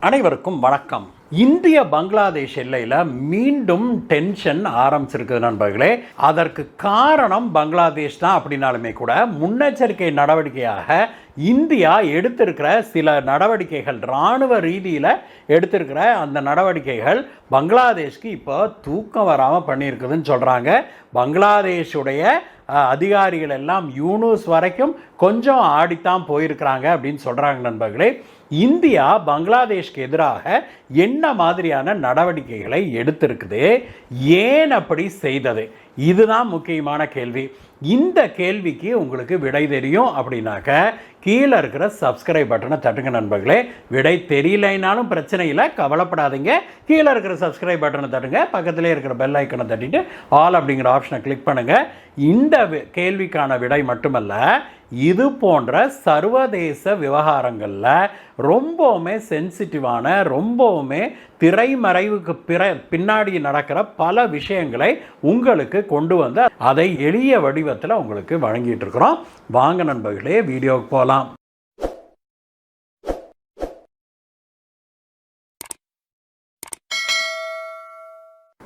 அனைவருக்கும் வணக்கம். இந்திய பங்களாதேஷ் எல்லையில் மீண்டும் டென்ஷன் ஆரம்பிச்சிருக்கு நண்பர்களே. அதற்கு காரணம் பங்களாதேஷ் தான் அப்படின்னாலுமே கூட முன்னெச்சரிக்கை நடவடிக்கையாக இந்தியா எடுத்திருக்கிற சில நடவடிக்கைகள், இராணுவ ரீதியில் எடுத்திருக்கிற அந்த நடவடிக்கைகள் பங்களாதேஷ்க்கு இப்போ தூக்கம் வராமல் பண்ணியிருக்குதுன்னு சொல்கிறாங்க. பங்களாதேஷுடைய அதிகாரிகள் எல்லாம் யூனூஸ் வரைக்கும் கொஞ்சம் ஆடித்தான் போயிருக்கிறாங்க அப்படின்னு சொல்கிறாங்க நண்பர்களே. இந்தியா பங்களாதேஷ்க்கு எதிராக என்ன மாதிரியான நடவடிக்கைகளை எடுத்திருக்குது, ஏன் அப்படி செய்தது, இதுதான் முக்கியமான கேள்வி. இந்த கேள்விக்கு உங்களுக்கு விடை தெரியும் அப்படின்னாக்க கீழே இருக்கிற சப்ஸ்கிரைப் பட்டனை தட்டுங்க நண்பர்களே. விடை தெரியலைனாலும் பிரச்சனை இல்லை, கவலைப்படாதீங்க. கீழே இருக்கிற சப்ஸ்கிரைப் பட்டனை தட்டுங்க, பக்கத்திலே இருக்கிற பெல் ஐக்கனை தட்டிட்டு ஆல் அப்படிங்கிற ஆப்ஷனை கிளிக் பண்ணுங்கள். இந்த கேள்விக்கான விடை மட்டுமல்ல, இது போன்ற சர்வதேச விவகாரங்களில் ரொம்பவுமே சென்சிட்டிவான, ரொம்பவுமே திரைமறைவுக்கு பின்னாடி நடக்கிற பல விஷயங்களை உங்களுக்கு கொண்டு வந்து அதை எளிய வடிவத்தில் உங்களுக்கு வழங்கிட்டு இருக்கிறோம். வாங்க நண்பர்களே, வீடியோவுக்கு போகலாம்.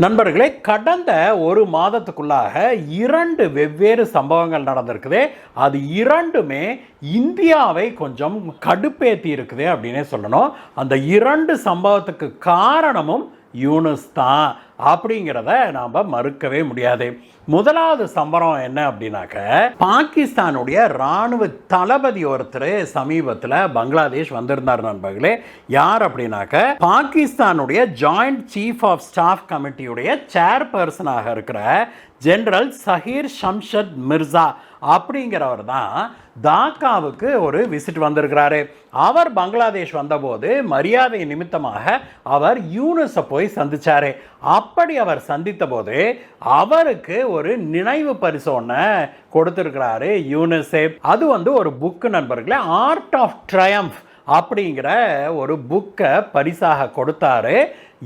நண்பர்களே, கடந்த ஒரு மாதத்துக்குள்ளாக 2 வெவ்வேறு சம்பவங்கள் நடந்திருக்குது. அது இரண்டுமே இந்தியாவை கொஞ்சம் கடுப்பேற்றி இருக்குது அப்படின்னே சொல்லணும். அந்த 2 சம்பவத்துக்கு காரணமும் யூனூஸ் தான் அப்படிங்கிறத நாம் மறுக்கவே முடியாது. முதலாவது சம்பவம் என்ன அப்படின்னாக்க, பாகிஸ்தானுடைய இராணுவ தளபதி ஒருத்தர் சமீபத்தில் பங்களாதேஷ் வந்திருந்தார் நண்பர்களே. யார் அப்படின்னாக்க, பாகிஸ்தானுடைய ஜாயிண்ட் சீஃப் ஆஃப் ஸ்டாஃப் கமிட்டியுடைய சேர்பர்சனாக இருக்கிற ஜெனரல் சஹீர் ஷம்ஷத் மிர்சா அப்படிங்கிறவர் தான் டாக்காவுக்கு ஒரு விசிட் வந்திருக்கிறாரு. அவர் பங்களாதேஷ் வந்தபோது மரியாதை நிமித்தமாக அவர் யூனூஸை போய் சந்திச்சாரு. அப்படி அவர் சந்தித்த போது அவருக்கு ஒரு நினைவு பரிசு ஒன்று கொடுத்திருக்கிறாரு யூனூஸே. அது ஒரு புக்கு நண்பர்களே, ஆர்ட் ஆஃப் ட்ரையம்ஃப் அப்படிங்கிற ஒரு புக்கை பரிசாக கொடுத்தாரு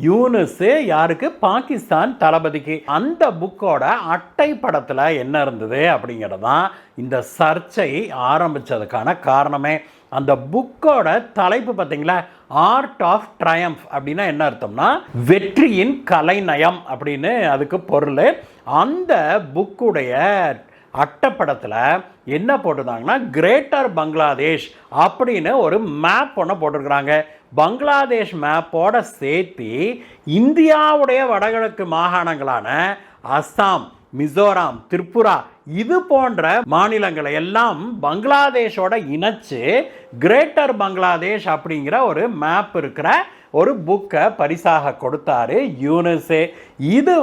யூனூஸ். யாருக்கு? பாகிஸ்தான் தளபதிக்கு. அந்த புக்கோட அட்டை படத்தில் என்ன இருந்தது அப்படிங்கிறது தான் இந்த சர்ச்சை ஆரம்பித்ததுக்கான காரணமே. அந்த புக்கோட தலைப்பு பார்த்தீங்களா, ஆர்ட் ஆஃப் ட்ரையம்ஃப் அப்படின்னா என்ன அர்த்தம்னா, வெற்றியின் கலைநயம் அப்படின்னு அதுக்கு பொருள். அந்த புக்குடைய அட்டைப்படத்தில் என்ன போட்டிருந்தாங்கன்னா, கிரேட்டர் பங்களாதேஷ் அப்படின்னு ஒரு மேப் ஒன்று போட்டிருக்கிறாங்க. பங்களாதேஷ் மேப்போட சேர்த்து இந்தியாவுடைய வடகிழக்கு மாகாணங்களான அஸ்ஸாம், மிசோராம், திரிபுரா இது போன்ற மாநிலங்களை எல்லாம் பங்களாதேஷோட இணைச்சு கிரேட்டர் பங்களாதேஷ் அப்படிங்கிற ஒரு மேப் இருக்கிற ஒரு புக்கை பரிசாக கொடுத்தாரு யூனூஸே. இது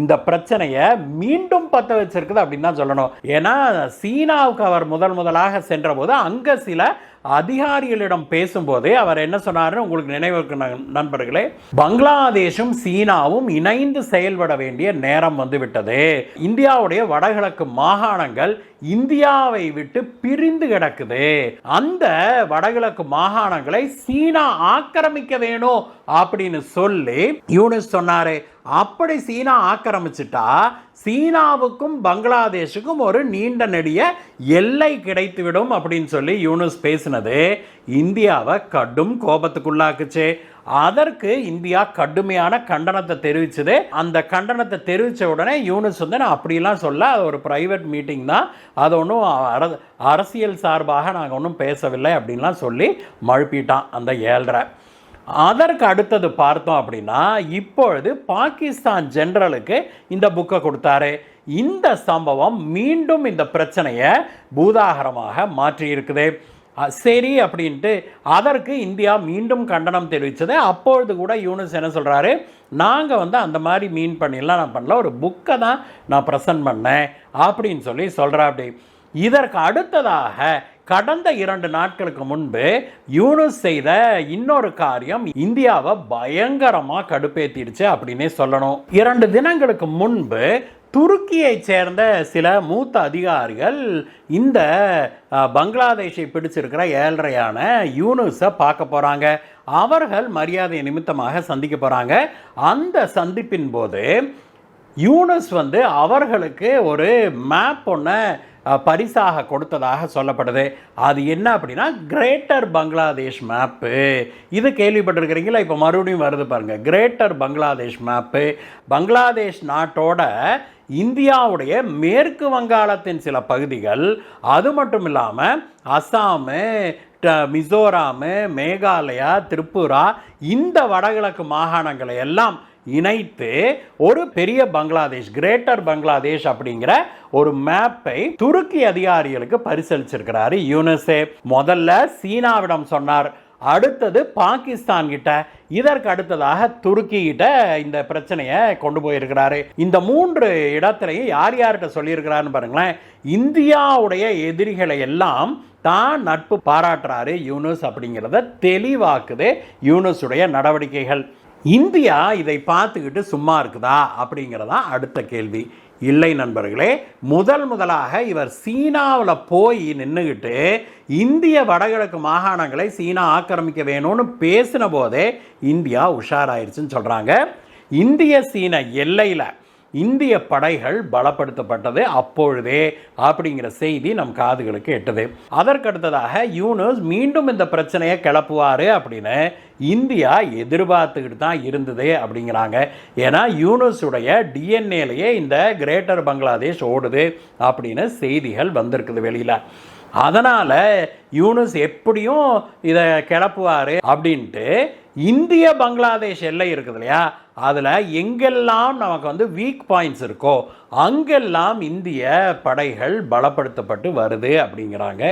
இந்த பிரச்சனையை மீண்டும் பற்ற வச்சிருக்குது அப்படின்னு தான் சொல்லணும். ஏன்னா சீனாவுக்கு அவர் முதலாக சென்ற போது அங்கே சில அதிகாரிகளிடம் பேசும்போது அவர் என்ன சொன்னார்னு உங்களுக்கு நினைவிருக்கு நண்பர்களே, பங்களாதேஷும் சீனாவும் இணைந்து செயல்பட வேண்டிய நேரம் வந்துவிட்டது. இந்தியாவுடைய வடகிழக்கு மாகாணங்கள் இந்தியாவை விட்டு பிரிந்து கிடக்குது. அந்த வடகிழக்கு மாகாணங்களை சீனா ஆக்கிரமிக்க வேணும் அப்படின்னு சொல்லி யூனூஸ் சொன்னாரு. அப்படி சீனா ஆக்கிரமிச்சிட்டா சீனாவுக்கும் பங்களாதேஷுக்கும் ஒரு நீண்ட நெடிய எல்லை கிடைத்துவிடும் அப்படின்னு சொல்லி யூனூஸ் பேசினது இந்தியாவை கடும் கோபத்துக்குள்ளாக்குச்சு. அதற்கு இந்தியா கடுமையான கண்டனத்தை தெரிவிச்சது. அந்த கண்டனத்தை தெரிவித்த உடனே யூனூஸ் நான் அப்படிலாம் சொல்ல, அது ஒரு ப்ரைவேட் மீட்டிங் தான், அது ஒன்றும் அரசியல் சார்பாக நாங்கள் ஒன்றும் பேசவில்லை அப்படின்லாம் சொல்லி மழுப்பிட்டான் அந்த 7.5. அதற்கு அடுத்தது பார்த்தோம் அப்படின்னா, இப்பொழுது பாகிஸ்தான் ஜெனரலுக்கு இந்த புக்கை கொடுத்தாரு. இந்த சம்பவம் மீண்டும் இந்த பிரச்சனையை பூதாகரமாக மாற்றி இருக்குது. சரி அப்படின்ட்டு அதற்கு இந்தியா மீண்டும் கண்டனம் தெரிவித்தது. அப்பொழுது கூட யூனூஸ் என்ன சொல்கிறாரு, நாங்கள் அந்த மாதிரி மீன் பண்ணிடலாம் நான் பண்ணல, ஒரு புக்கை தான் நான் ப்ரெசன்ட் பண்ணேன் அப்படின்னு சொல்லி சொல்கிறா. அப்படி இதற்கு அடுத்ததாக கடந்த 2 நாட்களுக்கு முன்பு யூனூஸ் செய்த இன்னொரு காரியம் இந்தியாவை பயங்கரமாக கடுப்பேற்றிடுச்சு அப்படின்னே சொல்லணும். 2 தினங்களுக்கு முன்பு துருக்கியை சேர்ந்த சில மூத்த அதிகாரிகள் இந்த பங்களாதேஷை பிடிச்சிருக்கிற 7.5 யூனூஸை பார்க்க போகிறாங்க. அவர்கள் மரியாதை நிமித்தமாக சந்திக்க போகிறாங்க. அந்த சந்திப்பின் போது யூனூஸ் அவர்களுக்கு ஒரு மேப் ஒன்று பரிசாக கொடுத்ததாக சொல்லப்படுது. அது என்ன அப்படின்னா கிரேட்டர் பங்களாதேஷ் மேப்பு. இது கேள்விப்பட்டிருக்கிறீங்களா? இப்போ மறுபடியும் வருது பாருங்க, கிரேட்டர் பங்களாதேஷ் மேப்பு. பங்களாதேஷ் நாட்டோட இந்தியாவுடைய மேற்கு வங்காளத்தின் சில பகுதிகள், அது மட்டும் இல்லாமல் அசாமு, மிசோராமு, மேகாலயா, திரிபுரா, இந்த வடகிழக்கு மாகாணங்களை எல்லாம் இணைத்து ஒரு பெரிய பங்களாதேஷ், கிரேட்டர் பங்களாதேஷ் அப்படிங்கிற ஒரு மேப்பை துருக்கி அதிகாரிகளுக்கு பரிசளிச்சிருக்கிறாரு யூனுஸே. முதல்ல சீனாவிடம் சொன்னார், அடுத்தது பாகிஸ்தான் கிட்ட, இதற்கு அடுத்ததாக துருக்கி கிட்ட இந்த பிரச்சனையை கொண்டு போயிருக்கிறாரு. இந்த 3 இடத்துலையும் யார் யார்கிட்ட சொல்லியிருக்கிறாருன்னு பாருங்களேன். இந்தியாவுடைய எதிரிகளை எல்லாம் தான் நட்பு பாராட்டுறாரு யூனுஸ் அப்படிங்கிறத தெளிவாக்குது யூனுஸுடைய நடவடிக்கைகள். இந்தியா இதை பார்த்துக்கிட்டு சும்மா இருக்குதா அப்படிங்கிறதா அடுத்த கேள்வி. இல்லை நண்பர்களே, முதலாக இவர் சீனாவில் போய் நின்றுக்கிட்டு இந்திய வடகிழக்கு மாகாணங்களை சீனா ஆக்கிரமிக்க வேணும்னு பேசின போதே இந்தியா உஷாராயிருச்சுன்னு சொல்கிறாங்க. இந்திய சீன எல்லையில் இந்திய படைகள் பலப்படுத்தப்பட்டது அப்பொழுதே அப்படிங்கிற செய்தி நம் காதுகளுக்கு எட்டுது. அதற்கடுத்ததாக யூனுஸ் மீண்டும் இந்த பிரச்சனையை கிளப்புவார் அப்படின்னு இந்தியா எதிர்பார்த்துக்கிட்டு தான் இருந்தது அப்படிங்கிறாங்க. ஏன்னா யூனுஸுடைய டிஎன்ஏலேயே இந்த கிரேட்டர் பங்களாதேஷ் ஓடுது அப்படின்னு செய்திகள் வந்திருக்குது வெளியில். அதனால் யூனுஸ் எப்படியும் இதை கிளப்புவார் அப்படின்ட்டு இந்திய பங்களாதேஷ் எல்லை இருக்குது இல்லையா, அதில் எங்கெல்லாம் நமக்கு வீக் பாயிண்ட்ஸ் இருக்கோ அங்கெல்லாம் இந்திய படைகள் பலப்படுத்தப்பட்டு வருது அப்படிங்கிறாங்க.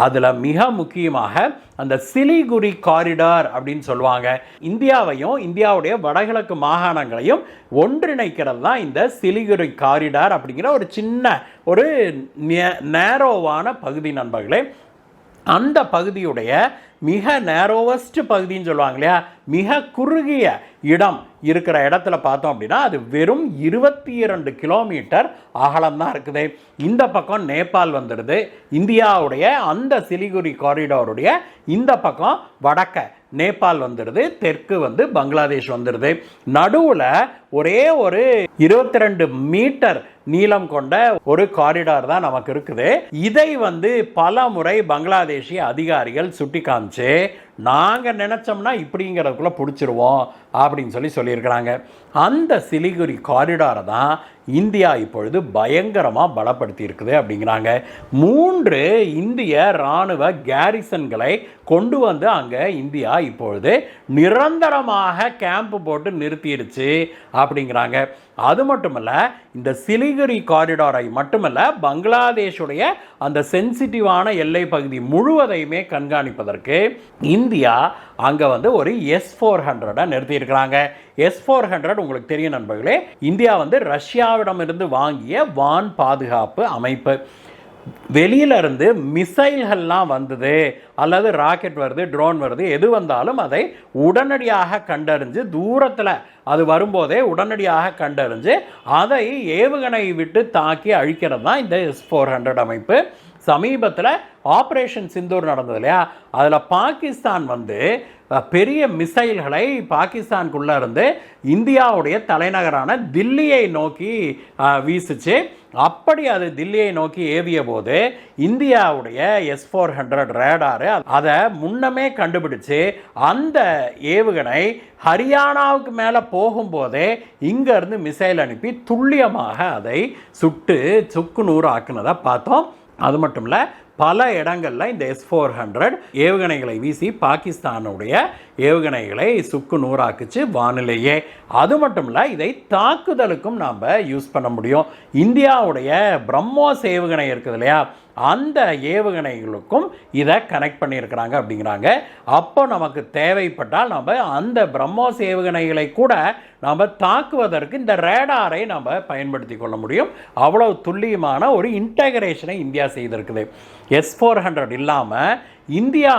அதில் மிக முக்கியமாக அந்த சிலிகுரி காரிடார் அப்படின்னு சொல்லுவாங்க. இந்தியாவையும் இந்தியாவுடைய வடகிழக்கு மாகாணங்களையும் ஒன்றிணைக்கிறது தான் இந்த சிலிகுரி காரிடார் அப்படிங்கிற ஒரு சின்ன ஒரு நேரோவான பகுதி நண்பர்களே. அந்த பகுதியுடைய மிக நேரோவஸ்ட் பகுதின்னு சொல்லுவாங்க இல்லையா, மிக குறுகிய இடம் இருக்கிற இடத்துல பார்த்தோம் அப்படின்னா அது வெறும் 22 கிலோமீட்டர் அகலம்தான் இருக்குது. இந்த பக்கம் நேபாள் வந்துடுது. இந்தியாவுடைய அந்த சிலிகுரி காரிடாருடைய இந்த பக்கம் வடக்க நேபாள் வந்துடுது, தெற்கு பங்களாதேஷ் வந்துடுது. நடுவில் ஒரே ஒரு 22 மீட்டர் நீளம் கொண்ட ஒரு காரிடார் தான் நமக்கு இருக்குது. இதை பல முறை பங்களாதேஷி அதிகாரிகள் சுட்டி காமிச்சு நாங்கள் நினச்சோம்னா இப்படிங்கிறதுக்குள்ளே பிடிச்சிருவோம் அப்படின்னு சொல்லியிருக்கிறாங்க. அந்த சிலிகுரி காரிடாரை தான் இந்தியா இப்பொழுது பயங்கரமாக பலப்படுத்தி இருக்குது அப்படிங்கிறாங்க. 3 இந்திய இராணுவ கேரிசன்களை கொண்டு அங்கே இந்தியா இப்பொழுது நிரந்தரமாக கேம்ப் போட்டு நிறுத்திடுச்சு அப்படிங்கிறாங்க. அது மட்டுமல்ல, இந்த சிலிகுரி காரிடாரை மட்டுமல்ல, பங்களாதேஷுடைய அந்த சென்சிட்டிவான எல்லை பகுதி முழுவதையுமே கண்காணிப்பதற்கு இந்தியா அங்கே ஒரு S-400 நிறுத்தியிருக்கிறாங்க. S-400 உங்களுக்கு தெரியும் நண்பர்களே, இந்தியா ரஷ்யாவிடமிருந்து வாங்கிய வான் பாதுகாப்பு அமைப்பு. வெளியிலிருந்து மிசைல்கள்லாம் வந்தது அல்லது ராக்கெட் வருது, ட்ரோன் வருது, எது வந்தாலும் அதை உடனடியாக கண்டறிஞ்சு, தூரத்தில் அது வரும்போதே உடனடியாக கண்டறிஞ்சு அதை ஏவுகணை விட்டு தாக்கி அழிக்கிறது தான் இந்த S-400 அமைப்பு. சமீபத்தில் ஆப்ரேஷன் சிந்தூர் நடந்தது இல்லையா, அதில் பாகிஸ்தான் பெரிய மிசைல்களை பாகிஸ்தானுக்குள்ளே இருந்து இந்தியாவுடைய தலைநகரான தில்லியை நோக்கி வீசுச்சு. அப்படி அது தில்லியை நோக்கி ஏவிய போது இந்தியாவுடைய S-400 ரேடாரு அதை முன்னமே கண்டுபிடிச்சு அந்த ஏவுகணை ஹரியானாவுக்கு மேலே போகும்போதே இங்கேருந்து மிசைல் அனுப்பி துல்லியமாக அதை சுக்கு நூறு ஆக்குனதை பார்த்தோம். அது மட்டும் இல்லை, பல இடங்களில் இந்த S-400 ஏவுகணைகளை வீசி பாகிஸ்தானுடைய ஏவுகணைகளை சுக்கு நூறாக்குச்சு வானிலையே. அது மட்டும் இல்லை, இதை தாக்குதலுக்கும் நாம் யூஸ் பண்ண முடியும். இந்தியாவுடைய பிரம்மோஸ் ஏவுகணை இருக்குது இல்லையா, அந்த ஏவுகணைகளுக்கும் இதை கனெக்ட் பண்ணியிருக்கிறாங்க அப்படிங்கிறாங்க. அப்போ நமக்கு தேவைப்பட்டால் நம்ம அந்த பிரம்மோஸ் ஏவுகணைகளை கூட நாம் தாக்குவதற்கு இந்த ரேடாரை நாம் பயன்படுத்தி கொள்ள முடியும். அவ்வளவு துல்லியமான ஒரு இன்டகிரேஷனை இந்தியா செய்திருக்குது. S-400 இல்லாமல் இந்தியா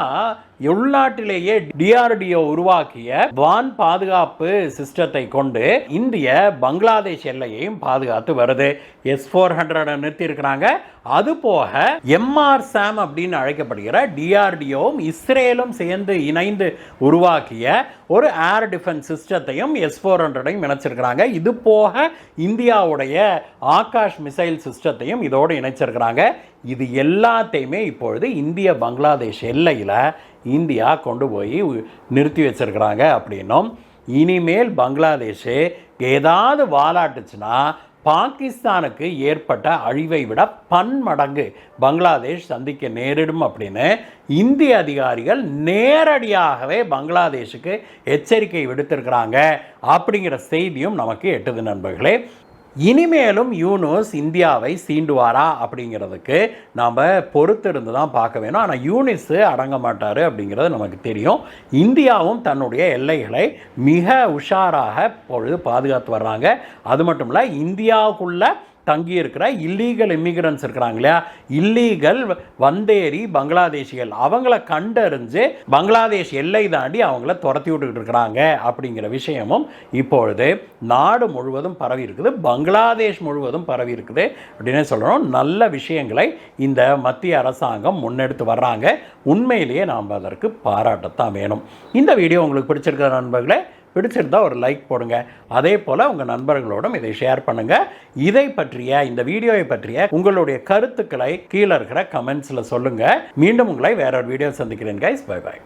உள்நாட்டிலேயே DRDO உருவாக்கிய வான் பாதுகாப்பு சிஸ்டத்தை கொண்டு இந்திய பங்களாதேஷ் எல்லையையும் பாதுகாத்து வருது. S-400 நிறுத்தி இருக்கிறாங்க. அது போக MRSAM அப்படின்னு அழைக்கப்படுகிற DRDOவும் இஸ்ரேலும் சேர்ந்து இணைந்து உருவாக்கிய ஒரு ஏர் டிஃபென்ஸ் சிஸ்டத்தையும் S-400ஐயும் இணைச்சிருக்கிறாங்க. இது போக இந்தியாவுடைய ஆகாஷ் மிசைல் சிஸ்டத்தையும் இதோடு இணைச்சிருக்கிறாங்க. இது எல்லாத்தையுமே இப்பொழுது இந்திய பங்களாதேஷ் எல்லையில் இந்தியா கொண்டு போய் நிறுத்தி வச்சிருக்கிறாங்க. அப்படின்னும் இனிமேல் பங்களாதேஷ் ஏதாவது வாலாட்டுச்சுன்னா பாகிஸ்தானுக்கு ஏற்பட்ட அழிவை விட பன்மடங்கு பங்களாதேஷ் சந்திக்க நேரிடும் அப்படின்னு இந்திய அதிகாரிகள் நேரடியாகவே பங்களாதேஷுக்கு எச்சரிக்கை விடுத்திருக்கிறாங்க அப்படிங்கிற செய்தியும் நமக்கு எட்டுது நண்பர்களே. இனிமேலும் யூனுஸ் இந்தியாவை சீண்டுவாரா அப்படிங்கிறதுக்கு நாம் பொறுத்திருந்து தான் பார்க்க வேணும். ஆனால் யூனிஸ் அடங்க மாட்டார் அப்படிங்கிறது நமக்கு தெரியும். இந்தியாவும் தன்னுடைய எல்லைகளை மிக உஷாராக பொழுது பாதுகாத்து வர்றாங்க. அது மட்டும் இல்லை, இந்தியாவுக்குள்ள தங்கி இருக்கிற இல்லீகல் இமிகிரன்ஸ் இருக்கிறாங்க இல்லையா, இல்லீகல் வந்தேரி பங்களாதேஷிகள், அவங்கள கண்டறிஞ்சு பங்களாதேஷ் எல்லை தாண்டி அவங்கள துரத்தி விட்டுக்கிட்டு இருக்கிறாங்க அப்படிங்கிற விஷயமும் இப்பொழுது நாடு முழுவதும் பரவி இருக்குது, பங்களாதேஷ் முழுவதும் பரவி இருக்குது அப்படின்னு சொல்கிறோம். நல்ல விஷயங்களை இந்த மத்திய அரசாங்கம் முன்னெடுத்து வர்றாங்க. உண்மையிலேயே நாம் அதற்கு பாராட்டத்தான் வேணும். இந்த வீடியோ உங்களுக்கு பிடிச்சிருக்கிற நண்பர்களே, பிடிச்சிருந்தா ஒரு லைக் போடுங்க. அதே போல் உங்கள் நண்பர்களோடும் இதை ஷேர் பண்ணுங்கள். இதை பற்றிய இந்த வீடியோவை பற்றிய உங்களுடைய கருத்துக்களை கீழே இருக்கிற கமெண்ட்ஸில் சொல்லுங்கள். மீண்டும் உங்களை வேற ஒரு வீடியோ சந்திக்கிறேன் கைஸ். Bye bye.